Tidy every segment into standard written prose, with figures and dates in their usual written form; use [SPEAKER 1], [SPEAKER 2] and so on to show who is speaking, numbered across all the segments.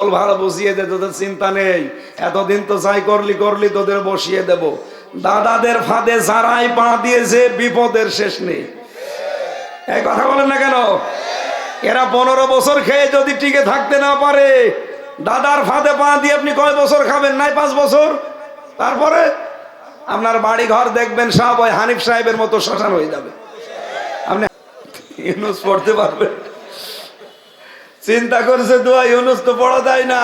[SPEAKER 1] ভুল ভালো বুঝিয়ে দে, তোদের চিন্তা নেই, এতদিন তো যাই করলি করলি, তোদের বসিয়ে দেব। দাদাদের ফাঁদে যারাই পা দিয়েছে বিপদের শেষ নেই। এই কথা বলেন না কেন? এরা 15 বছর খেয়ে যদি টিকে থাকতে না পারে, দাদার ফাঁদে পা দিয়ে আপনি কয় বছর খাবেন? নাই 5 বছর। তারপরে আপনার বাড়ি ঘর দেখবেন সব ওই হানিফ সাহেবের মতো শ্মশান হয়ে যাবে। আপনি ইউনুস পড়তে পারবেন? চিন্তা করছে দোয়া, ইউনুস তো পড়া যায় না।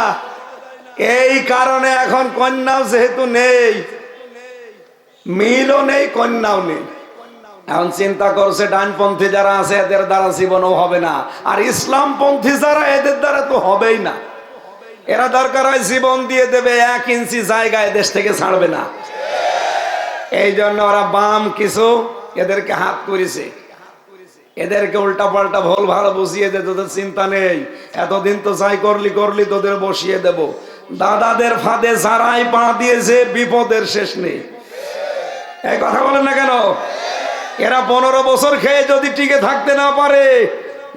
[SPEAKER 1] এই কারণে এখন কন্যাও যেহেতু নেই, মিলও নেই, কন্যাও নেই। এখন চিন্তা করছে ডানপন্থী যারা আছে এদের দ্বারা জীবনও হবে না, আর ইসলামপন্থী যারা এদের দ্বারা তো হবেই না। এরা দরকার হয় জীবন দিয়ে দেবে, 1 ইঞ্চি জায়গায় দেশ থেকে ছাড়বে না। এই জন্য ওরা বাম কিছু এদেরকে হাত করেছে, এদেরকে উল্টা পাল্টা ভুল ভালো বুঝিয়ে দে, তোদের চিন্তা নেই, এতদিন তো যাই করলি করলি, তোদের বসিয়ে দেব। দাদাদের ফাঁদে যারাই পা দিয়েছে বিপদের শেষ নেই। এই কথা বলেন না কেন? এরা 15 বছর খেয়ে যদি টিকে থাকতে না পারে,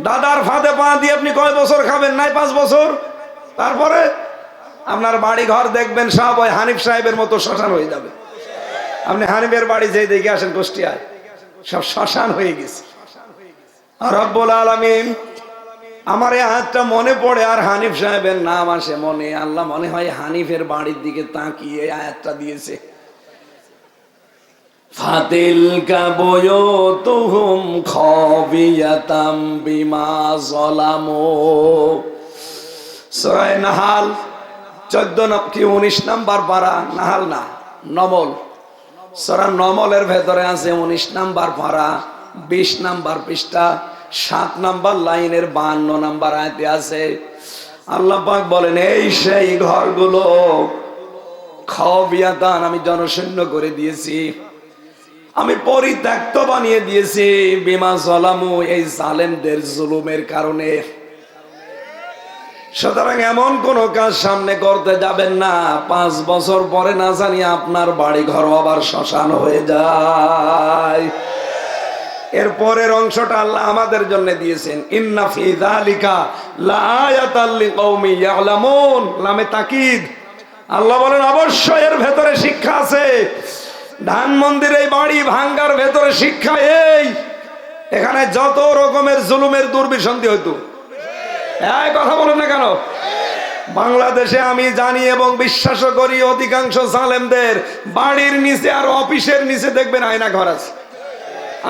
[SPEAKER 1] দাদার ফাঁদে পা দিয়ে আপনি কয় বছর খাবেন? নাই 5 বছর। তারপরে আপনার বাড়ি ঘর দেখবেন সব ওই হানিফ সাহেবের মতো শ্মশান হয়ে যাবে। আপনি হানিফের বাড়ি যেই দেখে আসেন কুষ্টিয়ায়, সব শ্মশান হয়ে গেছে। আর রব্বুল আলামিন, আমার এই আয়াতটা মনে পড়ে আর হানিফ সাহেবের নাম আসে মনে। আল্লাহ মনে হয় হানিফের বাড়ির দিকে তাকিয়ে আয়াতটা দিয়েছে। ফাতিলকা বুয়ুতুহুম খাবিয়াতাম বিমা যালামু। সূরা নাহাল 19 নাম্বার পারা, নাহাল না, নমল। সূরা নমলের ভেতরে আছে 19 নাম্বার পারা, 20 নাম্বার পৃষ্ঠা, 7 নাম্বার লাইনের 52 নাম্বার আয়াতে আছে। আল্লাহ পাক বলেন, এই সেই ঘরগুলো খাবিয়াতান, আমি জনশূন্য করে দিয়েছি, আমি পরিত্যক্ত বানিয়ে দিয়েছি, বিমা যালামু, এই জালেমদের জুলুমের কারণে। সুতরাং এমন কোন কাজ সামনে করতে যাবেন না 5 বছর পরে না জানি আপনার বাড়ি ঘর আবার শ্মশান হয়ে যায়। এর পরের অংশটা আল্লাহ আমাদের জন্য দিয়েছেন, ইন্না ফি যালিকা লাআয়াতাল লিকাউমি ইয়ালামুন, লামে তাকিদ। আল্লাহ বলেন অবশ্যই এর ভেতরে শিক্ষা আছে। ধানমন্দির এই বাড়ি ভাঙ্গার ভেতরে শিক্ষা এই, এখানে যত রকমের জুলুমের দুর্বিসন্ধি হইতো। এই কথা বলেন না কেন? বাংলাদেশে আমি জানি এবং বিশ্বাসও করি অধিকাংশ জালেমদের বাড়ির নিচে আর অফিসের নিচে দেখবেন আয়না ঘর আছে।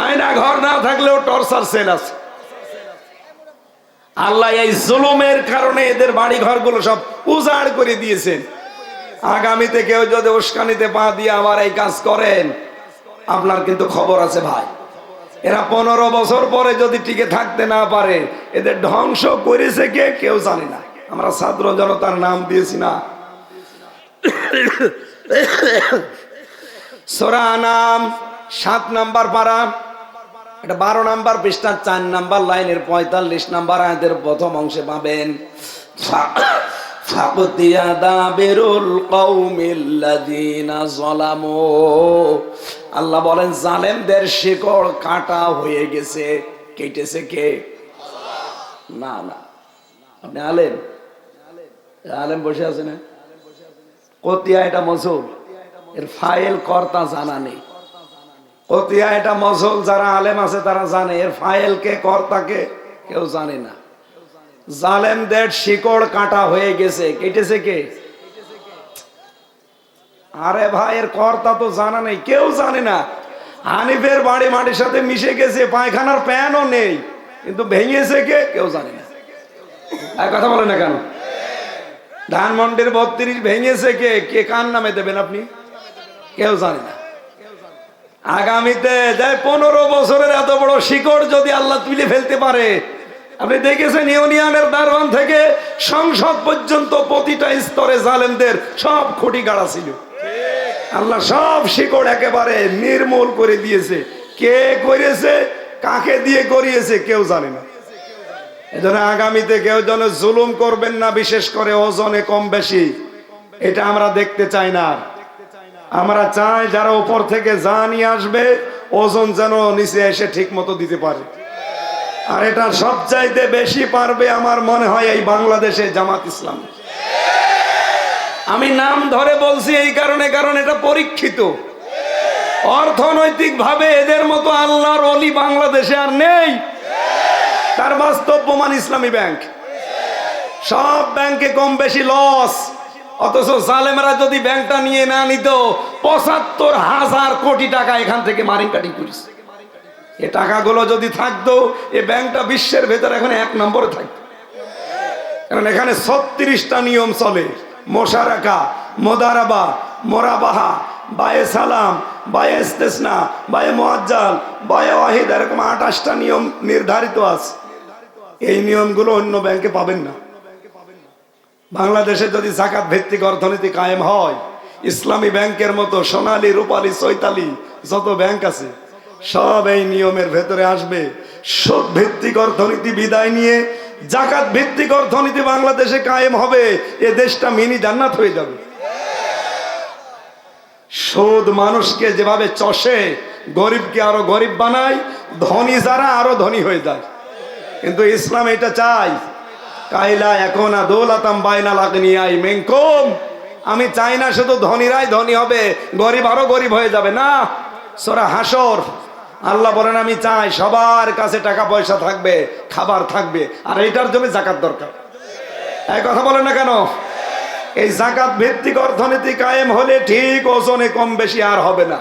[SPEAKER 1] আয়না ঘর না থাকলেও টর্চার সেল আছে। আল্লাহ এই জুলুমের কারণে এদের বাড়ি ঘরগুলো সব উজাড় করে দিয়েছেন। আগামীতে কেউ যদি উস্কানিতে পা দিয়ে আবার এই কাজ করেন, আপনার কিন্তু খবর আছে ভাই। এরা 15 বছর পরে যদি টিকে থাকতে না পারে, এদের ধ্বংস করেছে কে কেউ জানে না। আমরা ছাত্র জনতার নাম দিয়েছি না। সূরা আনাম 7 নাম্বার পারা, এটা 12 নাম্বার পৃষ্ঠা, 4 নাম্বার লাইনের 45 নাম্বার আয়াতের প্রথম অংশে পাবেন, ফাকুতিয়া দাবিরুল কওমিল্লাযিনা যালামু। আল্লাহ বলেন জালেমদের শিকড় কাটা হয়ে গেছে। কেটেছে কে? না না, আপনি আলেম, আলেম বসে আছে না? কতিয়া এটা মজুল, এর ফাইল কর্তা জানা নেই। কতিয়া এটা মজুল, যারা আলেম আছে তারা জানে, এর ফাইল কে কর্তা কে কেউ জানে না। জালেমদের শিকড় কাটা হয়ে গেছে। কেটেছে কে? আরে ভাই, এর কর্তা তো জানা নেই, কেউ জানে না। হানিফের বাড়ি মাটির সাথে মিশে গেছে, পায়খানার প্যানও নেই, কিন্তু ভেঙেছে কে কেউ জানে না। আর কথা বলে না কেন? ধানমন্ডির 32 ভেঙেছে কে? কে কার নামে দেবেন আপনি? কেউ জানে না। আগামীতে 15 বছরের এত বড় শিকড় যদি আল্লাহ তুলে ফেলতে পারে, আপনি দেখেছেন ইউনিয়নের দারোয়ান থেকে সংসদ পর্যন্ত প্রতিটা স্তরে জালেমদের সব খুঁটি গাড়া ছিল। আল্লাহ সব শিকড় একেবারে নির্মূল করে দিয়েছে। কে করেছে, কাকে দিয়ে করিয়েছে কেউ জানে না। এজন্য আগামীতে কেউ যেন জুলুম করবেন না, বিশেষ করে ওজনে কম বেশি, এটা আমরা দেখতে চাই না। আমরা চাই যারা উপর থেকে যা নিয়ে আসবে ওজন যেন নিচে এসে ঠিক মতো দিতে পারে। আর এটা সবচাইতে বেশি পারবে আমার মনে হয় এই বাংলাদেশে জামাত ইসলাম। আমি নাম ধরে বলছি এই কারণে, কারণ এটা পরীক্ষিত। অর্থনৈতিক ভাবে এদের মতো আল্লাহর ওলি বাংলাদেশে আর নেই। তার বাস্তব প্রমাণ ইসলামী ব্যাংক। সব ব্যাংকে কম বেশি লস, অথচ জালেমরা যদি ব্যাংকটা নিয়ে না নিত ৭৫,০০০ কোটি টাকা এখান থেকে মারিং কাটিং করেছে। এ টাকাগুলো যদি থাকতো এই ব্যাংকটা বিশ্বের ভেতর এখন ১ নম্বরে থাকতো। কারণ এখানে ৩৬টা নিয়ম চলে, মোশারাকা, মোদারাবা, মোরাবাহা, বায়ে সালাম, বায়ে ইস্তেসনা, বায়ে মুআজ্জাল, বায়ে ওয়াহিদ, এরকম ২৮টা নিয়ম নির্ধারিত আছে। এই নিয়মগুলো অন্য ব্যাংকে পাবেন না। বাংলাদেশে যদি যাকাত ভিত্তিক অর্থনীতি কায়েম হয়, ইসলামী ব্যাংকের মতো সোনালী, রূপালী, চৈতালি যত ব্যাংক আছে সব এই নিয়মের ভেতরে আসবে। সুদ ভিত্তিক অর্থনীতি বিদায় নিয়ে যাকাত ভিত্তিক অর্থনীতি বাংলাদেশে কায়েম হবে। এ দেশটা মিনি জান্নাত হয়ে যাবে। সুদ মানুষকে যেভাবে চষে, গরিবকে আরো গরিব বানায়, ধনী যারা আরো ধনী হয়ে যায়। কিন্তু ইসলাম এটা চাই, কাইলা এখন দৌলাতাম বাইনাল আগনিয়াই মিনকুম। আমি চাই না শুধু ধনীরাই ধনী হবে, গরিব আরো গরিব হয়ে যাবে না। সূরা হাসর আল্লাহ বলেন আমি চাই সবার কাছে টাকা পয়সা থাকবে, খাবার থাকবে, আর এইটার জন্য যাকাত দরকার। এই কথা বলেন না কেন? এই যাকাত ভিত্তিক অর্থনীতি কায়েম হলে ঠিক ওজনে কম বেশি আর হবে না।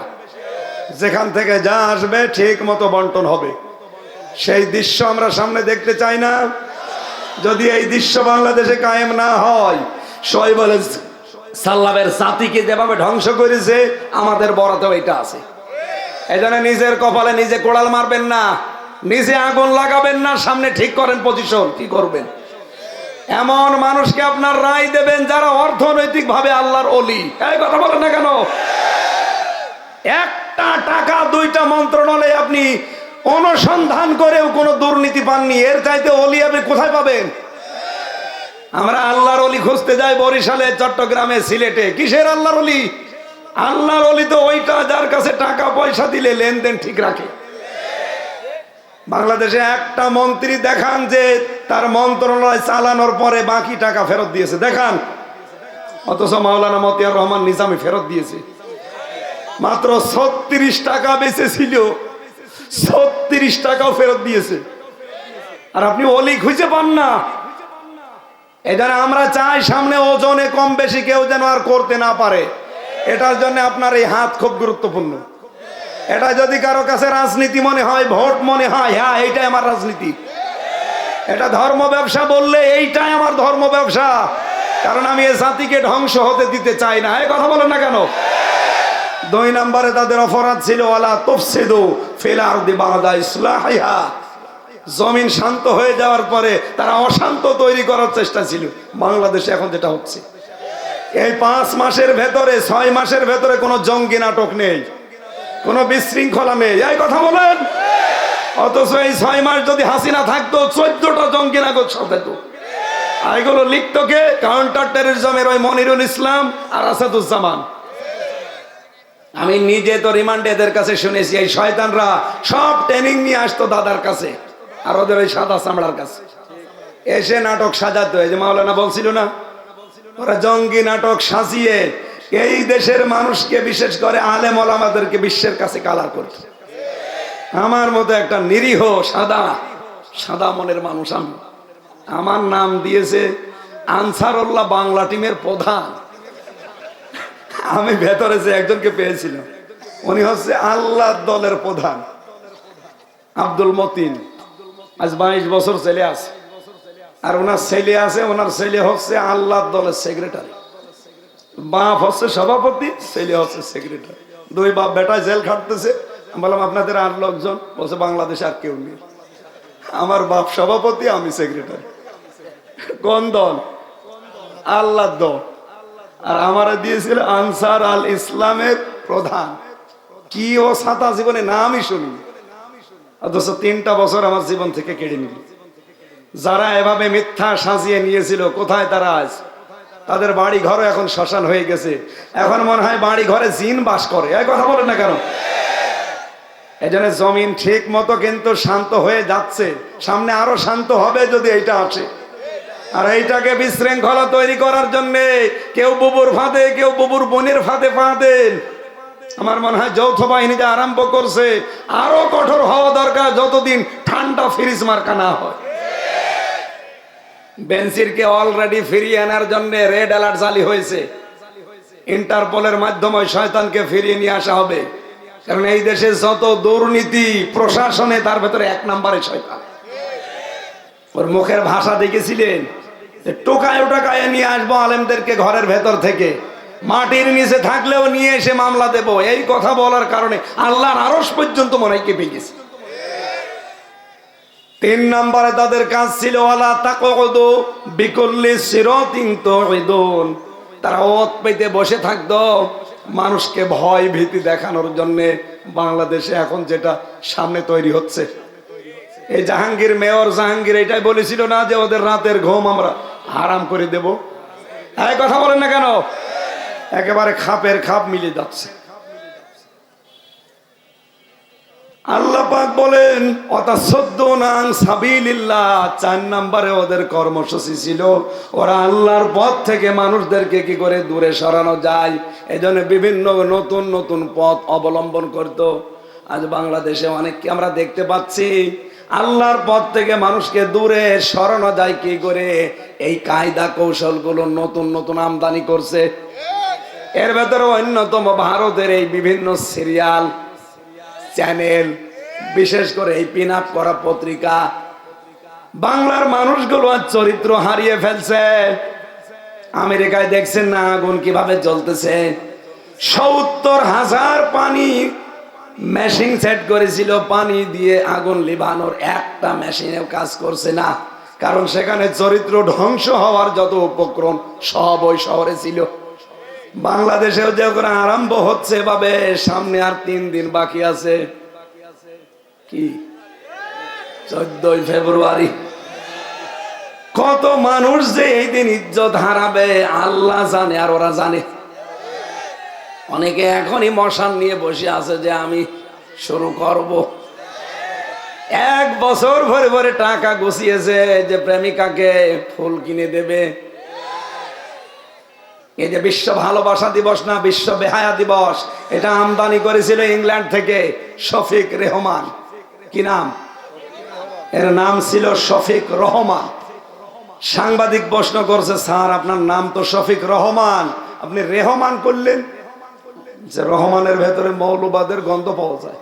[SPEAKER 1] যেখান থেকে যা আসবে ঠিক মতো বন্টন হবে। সেই দৃশ্য আমরা সামনে দেখতে চাই না। যদি এই দৃশ্য বাংলাদেশে কায়েম না হয়, শোয়েব আলাইহিস সালামের জাতিকে যেভাবে ধ্বংস করেছে, আমাদের বরাতেও এটা আছে। এই জন্য নিজের কপালে নিজে কোড়াল মারবেন না, নিজে আগুন লাগাবেন না, সামনে ঠিক করেন পজিশন, কি করবেন। এমন মানুষকে আপনার রায় দেবেন যারা অর্থনৈতিক ভাবে আল্লাহর ওলি। এই কথা বলেন না কেন? একটা টাকা ২টা মন্ত্রণালয়ে আপনি অনুসন্ধান করেও কোনো দুর্নীতি পাননি, এর চাইতে ওলি আপনি কোথায় পাবেন? আমরা আল্লাহর ওলি খুঁজতে যাই বরিশালে, চট্টগ্রামে, সিলেটে। কিসের আল্লাহর ওলি? আল্লাহর ওলি তো ওইটা যার কাছে টাকা পয়সা দিলে লেনদেন ঠিক রাখে। বাংলাদেশে একটা মন্ত্রী দেখান যে তার মন্ত্রণালয় চালানোর পরে বাকি টাকা ফেরত দিয়েছে, দেখান। অথচ মাওলানা মতিয়ার রহমান নিজামী ফেরত দিয়েছে। মাত্র ৩৬ টাকা বেঁচেছিল, ৩৬ টাকাও ফেরত দিয়েছে। আর আপনি ওলি খুঁজে পান না। এজন্য আমরা চাই সামনে ওজনে কম বেশি কেউ যেন আর করতে না পারে। এটার জন্য আপনার এই হাত খুব গুরুত্বপূর্ণ। এটা যদি কারো কাছে রাজনীতি মনে হয়, ভোট মনে হয়, হ্যাঁ এইটাই আমার রাজনীতি, এটা ধর্ম ব্যবসা বললে এইটাই আমার ধর্ম ব্যবসা। কারণ আমি এই জাতিকে ধ্বংস হতে দিতে চাই না। এই কথা বলেন না কেন? ২ নম্বরে তাদের অপরাধ ছিল ওয়ালা তুফসিদু ফিল আরদি বা'দা ইসলাহিহা। জমিন শান্ত হয়ে যাওয়ার পরে তারা অশান্ত তৈরি করার চেষ্টা ছিল। বাংলাদেশে এখন যেটা হচ্ছে, এই ৫ মাসের ভেতরে ৬ মাসের ভেতরে কোনো জঙ্গি নাটক নেই, কোনো বিশৃঙ্খলা নেই। এই কথা বলেন। অথচ এই ৬ মাস যদি হাসিনা থাকতো ১৪টা জঙ্গি নাটক সাজাতো। আর এগুলো লিখতো কে? কাউন্টার টেররিজমের ওই মনিরুল ইসলাম আর আসাদুজ্জামান। আমি নিজে তো রিমান্ডে এদের কাছে শুনেছি, এই শয়তানরা সব ট্রেনিং নিয়ে আসতো দাদার কাছে আর ওদের ওই সাদা চামড়ার কাছে এসে নাটক সাজাতো। এই যে মাওলানা বলছিল না, ওরা জঙ্গি নাটক সাজিয়ে এই দেশের মানুষকে, বিশেষ করে আলেম ওলামাদেরকে বিশ্বের কাছে কালার করত। আমার মতো একটা নিরীহ সাদা মনের মানুষ আমি, আমার নাম দিয়েছে আনসারুল্লাহ বাংলা টিমের প্রধান। আমি ভেতরে যে একজনকে পেয়েছিলাম, উনি হচ্ছে আল্লাহ দলের প্রধান, আব্দুল মতিন। আজ ২২ বছর ছেলে আছে, আর ওনার ছেলে আছে, ওনার ছেলে হচ্ছে আল্লাহ দলের সেক্রেটারি। বাপ হচ্ছে সভাপতি, ছেলে হচ্ছে সেক্রেটারি। ২ বাপ বেটা জেল খাটতেছে। আমি বললাম আপনাদের আর লোকজন? বলছে বাংলাদেশে আর কেউ নেই। আমার বাপ সভাপতি, আমি সেক্রেটারি। কোন দল? আল্লাহ দল। আর আমারা দিয়েছিল আনসার আল ইসলামের প্রধান। কি ও ছাতা জীবনে নামই শুনি। অথচ ৩টা বছর আমার জীবন থেকে কেড়ে নিল। যারা এভাবে মিথ্যা সাজিয়ে নিয়েছিল, কোথায় তারা আজ? তাদের বাড়ি ঘরও এখন শ্মশান হয়ে গেছে। এখন মনে হয় বাড়ি ঘরে জিন বাস করে। এই কথা বলেন না কেন? এই জন্য জমিন ঠিক মতো কিন্তু শান্ত হয়ে যাচ্ছে, সামনে আরো শান্ত হবে যদি এইটা আসে। আর এইটাকে বিশৃঙ্খলা তৈরি করার জন্য কেউ বুবুর ফাঁদে, কেউ বুবুর বোনের ফাঁদে পা দেন। আমার মনে হয় যৌথ বাহিনী যা আরম্ভ করছে আরো কঠোর হওয়া দরকার, যতদিন ঠান্ডা ফ্রিজ মার্কা না হয়। বেনজিরকে অলরেডি ফিরিয়ে আনার জন্য রেড অ্যালার্ট জারি হয়েছে। ইন্টারপোলের মাধ্যমে শয়তানকে ফিরিয়ে নিয়ে আসা হবে, কারণ এই দেশে যত দুর্নীতি প্রশাসনে তার ভেতরে এক নম্বরে শয়তান। ওর মুখের ভাষা দেখেছিলেন, টোকায় টোকায় নিয়ে আসবো আলেমদেরকে ঘরের ভেতর থেকে, মাটির নিচে থাকলেও নিয়ে এসে মামলা দেব, এই কথা বলার কারণে আল্লাহর আরশ পর্যন্ত মনে হয় কেঁপে গেছে। 3 নম্বরে তাদের কাজ ছিল ওয়ালা তাকউদু বিকুল্লি সিরাতিন তুইদুন, তারা ওত পেতে বসে থাকতো মানুষকে ভয় ভীতি দেখানোর জন্য। বাংলাদেশে এখন যেটা সামনে তৈরি হচ্ছে, এই জাহাঙ্গীর, মেয়র জাহাঙ্গীর এটাই বলেছিল না যে ওদের রাতের ঘুম আমরা হারাম করে দেব? এই কথা বলেন না কেন? একেবারে খাপের খাপ মিলে যাচ্ছে। আল্লাহ পাক বলেন ওয়াতাসাদ্দুনা আন সাবিলিল্লাহ, 4 নম্বরে ওদের কর্মসূচি ছিল ওরা আল্লাহর পথ থেকে মানুষদেরকে কি করে দূরে সরানো যায়, এজন্য বিভিন্ন নতুন নতুন পথ অবলম্বন করত। আজ বাংলাদেশে অনেককে আমরা দেখতে পাচ্ছি আল্লাহর পথ থেকে মানুষকে দূরে সরানো যায় কি করে, এই কায়দা কৌশলগুলো নতুন নতুন আমদানি করছে। এর ভেতরে অন্যতম ভারতের এই বিভিন্ন সিরিয়াল চ্যানেল, বিশেষ করে এই পিন আপ করা পত্রিকা, বাংলার মানুষগুলো আর চরিত্র হারিয়ে ফেলছে। আমেরিকায় দেখছেন না আগুন কিভাবে জ্বলতেছে, 70,000 পানি মেশিন সেট করেছিল, পানি দিয়ে আগুন লিভানোর একটা মেশিনেও কাজ করছে না, কারণ সেখানে চরিত্র ধ্বংস হওয়ার যত উপক্রম সব ওই শহরে ছিল। বাংলাদেশেও যখন আরম্ভ হচ্ছে এভাবে, সামনে আর 3 দিন বাকি আছে, কি 14 ফেব্রুয়ারি। কত মানুষ যে এই দিন ইজ্জত হারাবে আল্লাহ জানে, আর ওরা জানে। অনেকে এখনই মশান নিয়ে বসে আছে যে আমি শুরু করব। 1 বছর ভরে ভরে টাকা গুছিয়েছে যে প্রেমিকাকে ফুল কিনে দেবে। এই যে বিশ্ব ভালোবাসা দিবস না, বিশ্ব বেহায়া দিবস, এটা আমদানি করেছিল ইংল্যান্ড থেকে শফিক রেহমান। কি নাম? এর নাম ছিল শফিক রহমান। সাংবাদিক প্রশ্ন করছে, স্যার আপনার নাম তো শফিক রহমান, আপনি রেহমান করলেন? যে রহমানের ভেতরে মৌলবাদের গন্ধ পাওয়া যায়,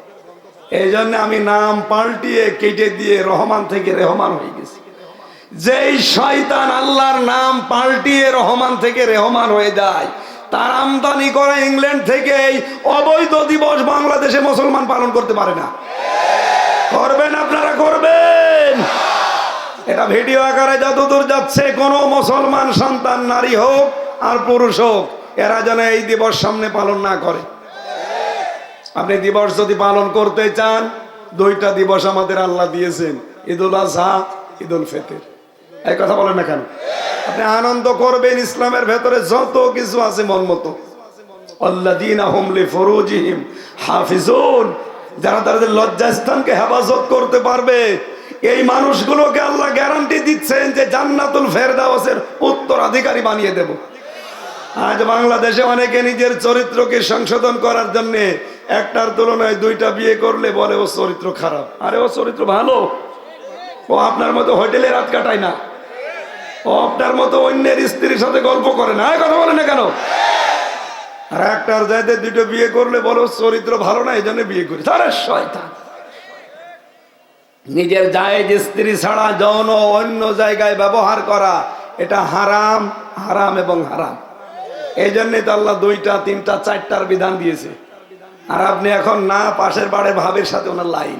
[SPEAKER 1] এই জন্য আমি নাম পাল্টিয়ে কেটে দিয়ে রহমান থেকে রেহমান হয়ে গেছি। যেই শয়তান আল্লাহর নাম পাল্টিয়ে রহমান থেকে রেহমান হয়ে যায়, তার আমদানি করা ইংল্যান্ড থেকে এই অবৈধ দিবস বাংলাদেশে মুসলমান পালন করতে পারে না। করবেন আপনারা? করবেন? এটা ভিডিও আকারে যতদূর যাচ্ছে, কোন মুসলমান সন্তান নারী হোক আর পুরুষ হোক, এরা যেন এই দিবস সামনে পালন না করে। আপনি দিবস যদি পালন করতে চান, 2টা দিবস আমাদের আল্লাহ দিয়েছেন, ঈদুল আজহা, ঈদুল ফিতর। এই কথা বলেন না কেন? আপনি আনন্দ করবেন, ইসলামের ভেতরে যত কিছু আছে মন মতো। আল্লাযীনা হুম লিফুরুজিহিম হাফিজুন, যারা তাদের লজ্জাস্থানকে হেফাজত করতে পারবে, এই মানুষগুলোকে আল্লাহ গ্যারান্টি দিচ্ছেন যে জান্নাতুল ফেরদাউসের উত্তরাধিকারী বানিয়ে দেব। আজ বাংলাদেশে অনেকে নিজের চরিত্রকে সংশোধন করার জন্য একটার তুলনায় 2টা বিয়ে করলে বলে ও চরিত্র খারাপ। আরে ও চরিত্র ভালো, ও আপনার মতো হোটেলে রাত কাটায় না, ও আপনার মতো অন্যের স্ত্রীর সাথে গল্প করে না। কথা বলে না কেন? আর একটার যাইতে 2টো বিয়ে করলে বলো চরিত্র ভালো না, এই জন্য বিয়ে করি। তারা শয়তান। নিজের জায়েজ স্ত্রী ছাড়া যৌন অন্য জায়গায় ব্যবহার করা, এটা হারাম, হারাম এবং হারাম। এই জন্যই তো আল্লাহ 2টা 3টা 4টার বিধান দিয়েছে। আর আপনি এখন না, পাশের বাড়ির ভাবির সাথে ওনার লাইন,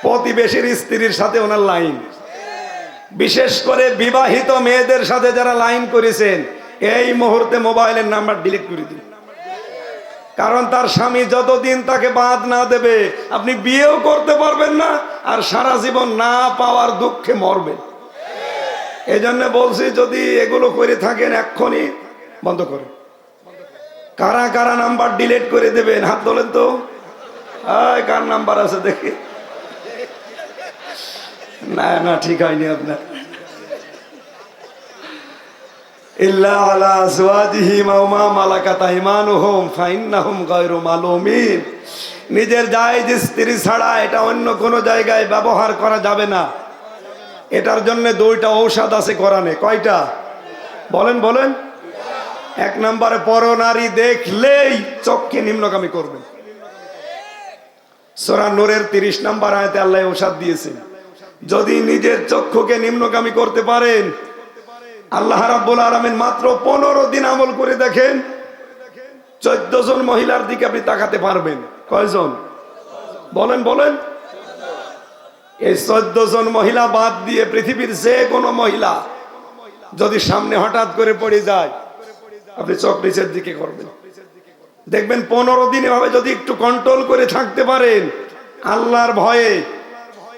[SPEAKER 1] প্রতিবেশীর স্ত্রীর সাথে ওনার লাইন, বিশেষ করে বিবাহিত মেয়েদের সাথে যারা লাইন করেছেন, এই মুহূর্তে মোবাইলের নাম্বার ডিলিট করে দিন। কারণ তার স্বামী যতদিন তাকে বাদ না দেবে, আপনি বিয়েও করতে পারবেন না, আর সারা জীবন না পাওয়ার দুঃখে মরবেন। এই জন্য বলছি, যদি এগুলো করে থাকেন এক্ষুনি বন্ধ করেন। কারা কারা নাম্বার ডিলিট করে দেবেন হাত তোলেন তো। কার নাম্বার আছে দেখি? না না, ঠিক হয়নি আপনার। ইল্লা আলা আজওয়াজিহিম আও মা মালাকাত আইমানুহুম ফাইন্নাহুম গায়রু মালুমিন। নিজের জায়েজ স্ত্রী ছাড়া এটা অন্য কোনো জায়গায় ব্যবহার করা যাবে না। এটার জন্য দুইটা ঔষধ আছে কোরআনে। কয়টা বলেন বলেন? এক নম্বরে পরনারী দেখলেই চোখকে নিম্নগামী করবেন। সূরা নূরের 30 নম্বর আয়াতে আল্লাহ ঔষধ দিয়েছেন, যদি নিজের চক্ষুকে নিম্নগামী করতে পারেন, আল্লাহ রাব্বুল আলামিন মাত্র 15 দিন আমল করে দেখেন, 14 জন মহিলার দিকে আপনি তাকাতে পারবেন। কয়জন বলেন বলেন? এই 14 জন মহিলা বাদ দিয়ে পৃথিবীর যে কোনো মহিলা যদি সামনে হঠাৎ করে পড়ে যায়, আপনি চোখ নিচের দিকে করবেন, দেখবেন 15 দিন এভাবে যদি একটু কন্ট্রোল করে থাকতে পারেন আল্লাহর ভয়ে,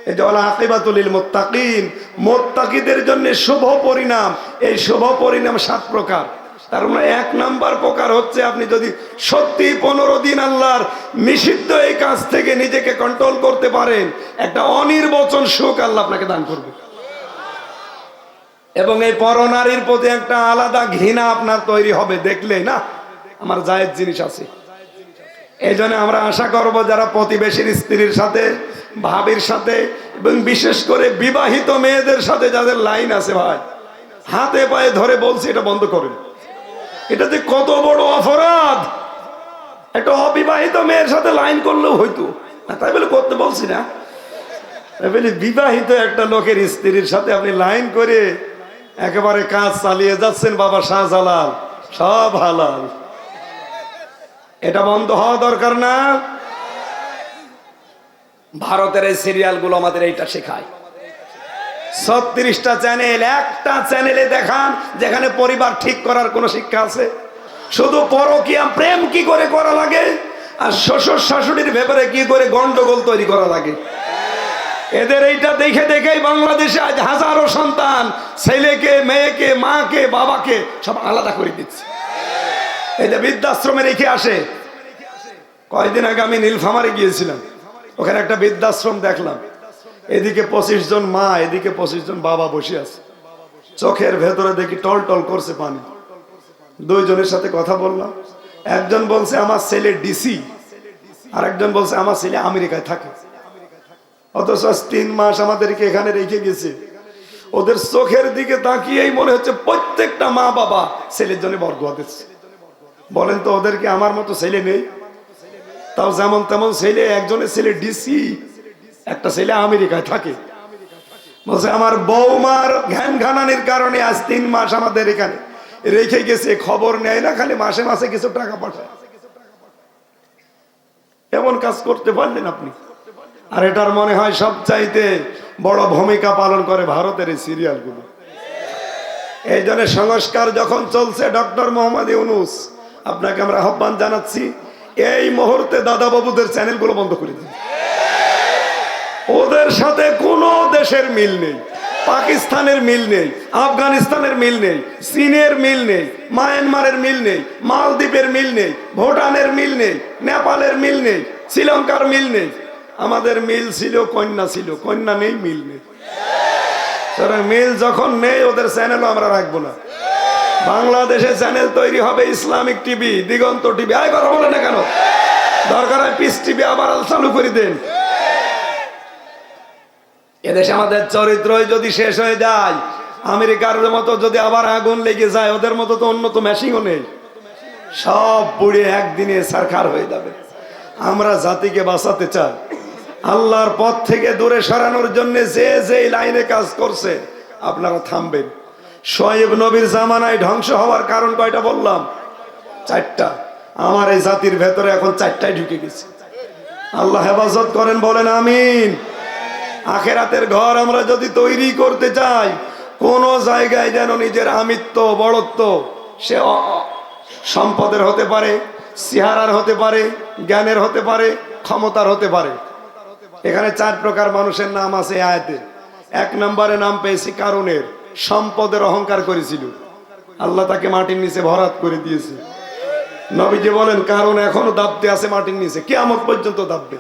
[SPEAKER 1] এটা হলো আকিবাতুল লিল মুত্তাকিন, মুত্তাকিদের জন্য শুভ পরিণাম। এই শুভ পরিণাম 7 প্রকার। তার মানে 1 নাম্বার প্রকার হচ্ছে আপনি যদি সত্যি 15 দিন আল্লাহর নিষিদ্ধ এই কাজ থেকে নিজেকে কন্ট্রোল করতে পারেন, একটা অনির্বচন সুখ আল্লাহ আপনাকে দান করবে। এবং এই পরনারীর প্রতি একটা আলাদা ঘৃণা আপনার তৈরি হবে, দেখলে না আমার জায়েজ জিনিস আছে। এই জন্য আমরা আশা করব যারা প্রতিবেশীর স্ত্রীর সাথে, ভাবির সাথে, এবং বিশেষ করে বিবাহিত মেয়েদের সাথে যাদের লাইন আছে, ভাই হাতে পায়ে ধরে বলছি এটা বন্ধ করেন। এটা যে কত বড় অপরাধ! একটা অবিবাহিত মেয়ের সাথে লাইন করলেও হয়তো, তাই বলে করতে বলছি না, তাই বলে বিবাহিত একটা লোকের স্ত্রীর সাথে আপনি লাইন করে একেবারে কাজ চালিয়ে যাচ্ছেন, বাবা শাহজালাল সব হালাল। এটা বন্ধ হওয়া দরকার না? ভারতের এই সিরিয়ালগুলো আমাদের এইটা শেখায়। 36টা চ্যানেল, একটা চ্যানেলে দেখান যেখানে পরিবার ঠিক করার কোন শিক্ষা আছে? শুধু পরকীয়া প্রেম কি করে করা লাগে আর শ্বশুর শাশুড়ির ব্যাপারে কি করে গন্ডগোল তৈরি করা লাগে। এদের এইটা দেখে দেখেই বাংলাদেশে আজ হাজারো সন্তান ছেলেকে, মেয়েকে, মাকে, বাবাকে সব আলাদা করে দিচ্ছে। এই যে বৃদ্ধাশ্রমে রেখে আসে। কয়েকদিন আগে আমি নীলফামারে গিয়েছিলাম, ওখানে একটা বৃদ্ধাশ্রম দেখলাম। এদিকে 25 জন মা, এদিকে 25 জন বাবা বসে আছে। চোখের ভেতরে দেখি টল টল করছে পানি। দুইজনের সাথে কথা বললাম, একজন বলছে আমার ছেলে ডিসি, আর একজন বলছে আমার ছেলে আমেরিকায় থাকে। অথচ 3 মাস আমাদেরকে এখানে রেখে গেছে। ওদের চোখের দিকে তাকিয়েই মনে হচ্ছে প্রত্যেকটা মা বাবা ছেলের জন্য বরদোয়া দিচ্ছে। বলেন তো ওদেরকে আমার মতো ছেলে নেই? তাও যেমন তেমন ছেলে, একজনের ছেলে ডিসি, একটা ছেলে আমেরিকায় থাকে। বলছে আমার বৌমার ঘ্যান ঘানানির কারণে আজ 3 মাস আমাদের এখানে রেখে গেছে, খবর নেয় না, খালি মাসে মাসে কিছু টাকা পাঠায়। এমন কাজ করতে পারলেন আপনি? আর এটার মনে হয় সবচাইতে বড় ভূমিকা পালন করে ভারতের এই সিরিয়ালগুলো। এই জন্য সংস্কার যখন চলছে, ডক্টর মোহাম্মদ ইউনূস আপনাকে আমরা আহ্বান জানাচ্ছি, এই মুহূর্তে দাদা বাবুদের চ্যানেলগুলো বন্ধ করে দিন। ওদের সাথে কোনো দেশের মিল নেই, পাকিস্তানের মিল নেই, আফগানিস্তানের মিল নেই, চীনের মিল নেই, মায়ানমারের মিল নেই, মালদ্বীপের মিল নেই, ভুটানের মিল নেই, নেপালের মিল নেই, শ্রীলঙ্কার মিল নেই। আমাদের মিল ছিল, কন্যা ছিল, কন্যা নেই, মিল নেই। মিল যখন নেই ওদের চ্যানেলও আমরা রাখবো না। বাংলাদেশে চ্যানেল তৈরি হবে ইসলামিক টিভি, দিগন্ত টিভি, আয় কথা বলে না কেন? দরকার হয় পিস টিভি আবার চালু করে দেন। এদেশে আমাদের চরিত্রই যদি শেষ হয়ে যায়, আমেরিকার মতো যদি আবার আগুন লেগে যায়, ওদের মতো তো উন্নত মেশিনও নেই, সব পুড়ে একদিনে সারখার হয়ে যাবে। আমরা জাতিকে বাঁচাতে চাই, আল্লাহর পথ থেকে দূরে সরানোর জন্য যে যে লাইনে কাজ করছে আপনারা থামবেন। শোয়েব নবীর জামানায় ধ্বংস হওয়ার কারণ কয়টা বললাম? 4টা। আমার এই জাতির ভেতরে এখন 4টাই ঢুকে গেছে। আল্লাহ হেফাজত করেন, বলেন আমিন। আখেরাতের ঘর আমরা যদি তৈরি করতে চাই, কোন জায়গায় যেন নিজের আমিত্ব, বড়ত্ব, সে সম্পদের হতে পারে, চেহারার হতে পারে, জ্ঞানের হতে পারে, ক্ষমতার হতে পারে। এখানে 4 প্রকার মানুষের নাম আছে আয়াতে। 1 নম্বরে নাম পেয়েছি কারুনের, সম্পদের অহংকার করেছিল, আল্লাহ তাকে মাটির নিচে ভরাট করে দিয়েছে। নবীজি বলেন কারণ এখনো দাবতে আছে মাটির নিচে, কিয়ামত পর্যন্ত দাববে।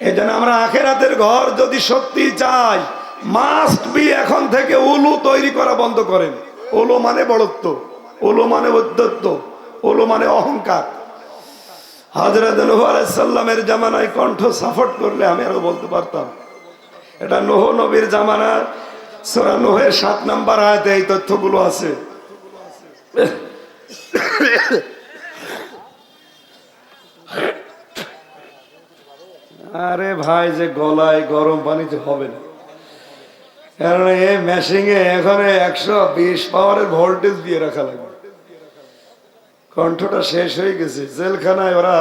[SPEAKER 1] এই জন্য আমরা আখেরাতের ঘর যদি সত্যি চাই, মাস্ট বি এখন থেকে উলু তৈরি করা বন্ধ করেন। ওলো মানে বড়ত্ব, ওলো মানে উদ্ধত্ত, ওলো মানে অহংকার। হযরত নূহ আলাইহিস সালামের জামানায় কণ্ঠ সাপোর্ট করলে আমি আরো বলতে পারতাম। এটা নূহ নবীর জামানা, সূরা নূহের 7 নম্বর আয়াতে এই তথ্যগুলো আছে। আরে ভাই, যে গলায় গরম পানিতে হবে না, কারণ এই মেশিং এ এখানে 120 পাওয়ারের ভোল্টেজ দিয়ে রাখা লাগবে। কণ্ঠটা শেষ হয়ে গেছে। জেলখানায় ওরা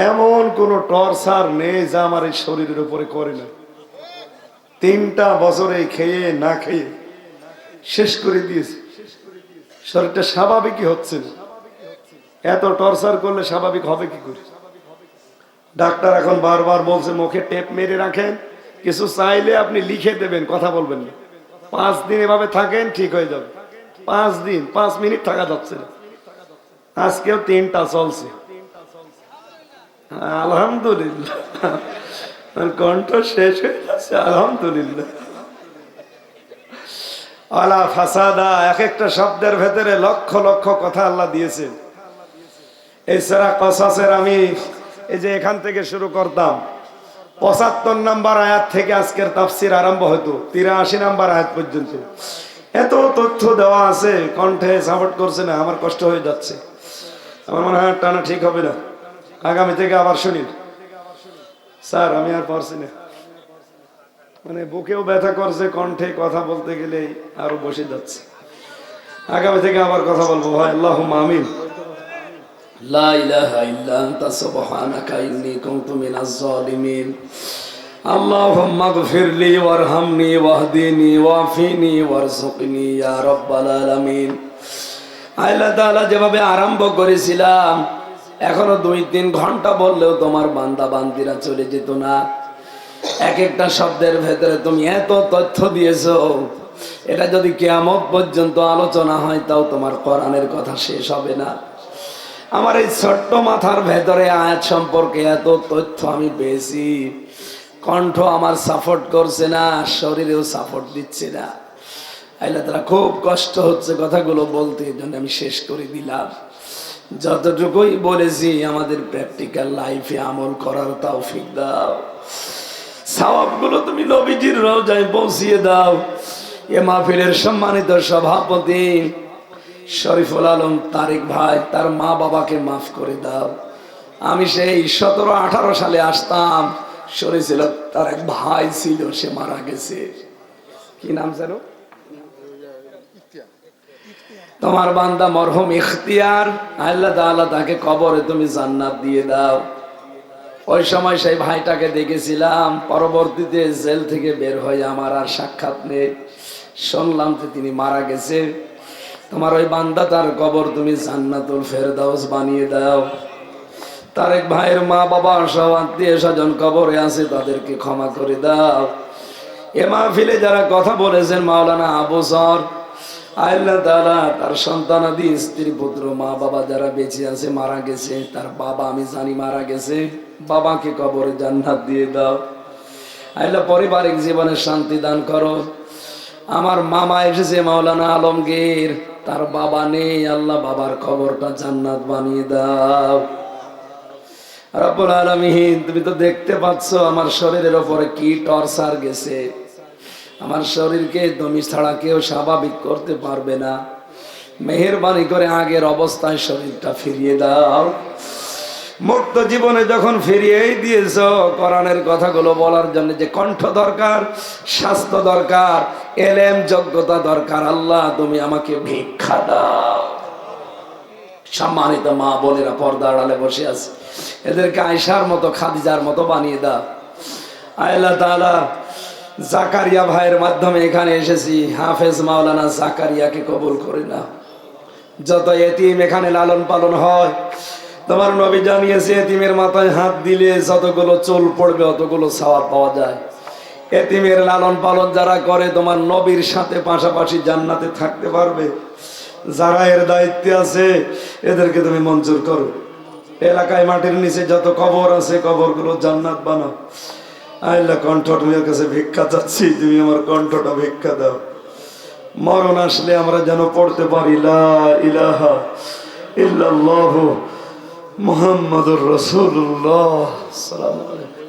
[SPEAKER 1] এমন কোন টর্চার নেই যা আমার এই শরীরের উপরে করে না। 3টা বছরে খেয়ে না খেয়ে শেষ করে দিয়েছে। শরীরটা স্বাভাবিকই হচ্ছে না। এত টর্চার করলে স্বাভাবিক হবে কি করে? ডাক্তার এখন বারবার বলছে মুখে টেপ মেরে রাখেন, কিছু চাইলে আপনি লিখে দেবেন, কথা বলবেন না। 5 দিন এভাবে থাকেন, ঠিক হয়ে যাবে। 5 দিন 5 মিনিট থাকা যাচ্ছে না। আজকেও 3টা চলছে। আলহামদুলিল্লাহ, কণ্ঠ শেষ হয়ে যাচ্ছে। আলহামদুলিল্লাহ। আলা ফাসাদা, এক একটা শব্দের ভেতরে লক্ষ লক্ষ কথা আল্লাহ দিয়েছেন। এই সূরা কসাসের আমি এই যে এখান থেকে শুরু করতাম, 75 নম্বর আয়াত থেকে আজকের তাফসীর আরম্ভ হতো 83 নম্বর আয়াত পর্যন্ত। এত তথ্য দেওয়া আছে, কণ্ঠে সাপোর্ট করছে না, আমার কষ্ট হয়ে যাচ্ছে। আমার মনে হয় টানা ঠিক হবে না। আগামী থেকে আবার শুনি। স্যার আমি আর পারছি না, মানে বুকেও ব্যথা করছে, কণ্ঠে কথা বলতে গেলে আরো বসে যাচ্ছে। আগামী থেকে আবার কথা বলবো ভাই। আল্লাহুম্মা আমিন। লা ইলাহা ইল্লা আনতা সুবহানাকা ইন্নী কুনতু মিনাজ জালিমিন। আল্লাহুম্মা গফিরলি ওয়ারহামনি ওয়াহদিনি ওয়াফিনি ওয়ারযুকনি ইয়া রাব্বাল আলামিন। আল্লাহ তাআলা যেভাবে আরম্ভ করেছিলাম, এখনো 2-3 ঘন্টা বললেও তোমার বান্দা বান্দিরা চলে যেত না। এক একটা শব্দের ভেতরে তুমি এত তথ্য দিয়েছো, এটা যদি কিয়ামত পর্যন্ত আলোচনা হয় তাও তোমার কোরআনের কথা শেষ হবে না। আমার এই ছোট্ট মাথার ভেতরে আয়াত সম্পর্কে এত তথ্য আমি পেয়েছি, কণ্ঠ আমার সাপোর্ট করছে না, শরীরেও সাপোর্ট দিচ্ছে না। আল্লাহ তাআলা খুব কষ্ট হচ্ছে কথাগুলো বলতে, এই জন্য আমি শেষ করে দিলাম। যতটুকুই বলেছি আমাদের প্র্যাকটিক্যাল লাইফে আমল করার তৌফিক দাও। সওয়াবগুলো তুমি নবীজির রওজায় পৌঁছিয়ে দাও। এ মাহফিলের সম্মানিত সভাপতি শরীফুল আলম তারেক ভাই, তার মা বাবাকে মাফ করে দাও। আমি সেই 17-18 সালে আসতাম, শুনেছিলাম তার এক ভাই ছিল, সে মারা গেছে। কি নাম জানো? তোমার বান্দা মরহুম ইখতিয়ার, আল্লাহ তাআলা তাকে কবরে তুমি জান্নাত দিয়ে দাও। ওই সময় সেই ভাইটাকে দেখেছিলাম, পরবর্তীতে জেল থেকে বের হয়ে আমার আর সাক্ষাৎ নেই। শুনলাম যে তিনি মারা গেছে। তোমার ওই বান্দা তার কবর তুমি জান্নাতুল ফেরদাউস বানিয়ে দাও। তারেক ভাইয়ের মা বাবা সব আত্মীয় স্বজন কবরে আছে, তাদেরকে ক্ষমা করে দাও। এ মাহফিলে যারা কথা বলেছেন, মাওলানা আবু সর, আল্লাহ তাআলা তার সন্তানাদি, স্ত্রী পুত্র মা বাবা যারা বেঁচে আছে, মারা গেছে, তার বাবা আমি জানি মারা গেছে, বাবাকে কবরে জান্নাত দিয়ে দাও। আল্লাহ পারিবারিক জীবনে শান্তি দান করো। আমার মামা এসেছে মাওলানা আলমগীর, তার বাবা নেই, আল্লাহ বাবার কবরটা জান্নাত বানিয়ে দাও। রব্বুল আলামিন, তুমি তো দেখতে পাচ্ছ আমার শরীরের উপরে কি টর্চার গেছে। আমার শরীরকে তুমি ছাড়া কেউ স্বাভাবিক করতে পারবে না। মেহেরবানি করে আগের অবস্থায় শরীরটা ফিরিয়ে দাও। মুক্ত জীবনে যখন ফিরিয়েই দিয়েছ, কোরআনের কথাগুলো বলার জন্য যে কণ্ঠ দরকার, স্বাস্থ্য দরকার, এলেম যোগ্যতা দরকার, আল্লাহ তুমি আমাকে ভিক্ষা দাও। সম্মানিত মা বোনেরা পর্দা আড়ালে বসে আছে, এদেরকে আয়েশার মতো, খাদিজার মতো বানিয়ে দাও। আল্লাহ তাআলা জাকারিয়া ভাইয়ের মাধ্যমে এখানে এসেছি, হাফেজ মাওলানা জাকারিয়াকে কবুল করে নাও। যত এতিম এখানে লালন পালন হয়, তোমার নবী জানিয়েছে এতিমের মাথায় হাত দিলে যতগুলো চুল পড়বে অতগুলো সওয়াব পাওয়া যায়। এতিমের লালন পালন যারা করে, তোমার নবীর সাথে পাশাপাশি জান্নাতে থাকতে পারবে। যারা এর দায়িত্বে আছে, এদেরকে তুমি মঞ্জুর করো। এলাকায় মাটির নিচে যত কবর আছে, কবরগুলো জান্নাত বানাও। আল্লাহ, কণ্ঠ তোমার কাছে ভিক্ষা চাচ্ছি, তুমি আমার কণ্ঠটা ভিক্ষা দাও। মরণ আসলে আমরা যেন পড়তে পারি লা ইলাহা ইল্লাল্লাহু মুহাম্মাদুর রাসূলুল্লাহ। আসসালামু আলাইকুম।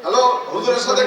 [SPEAKER 2] হ্যালো, হুজুরের সাথে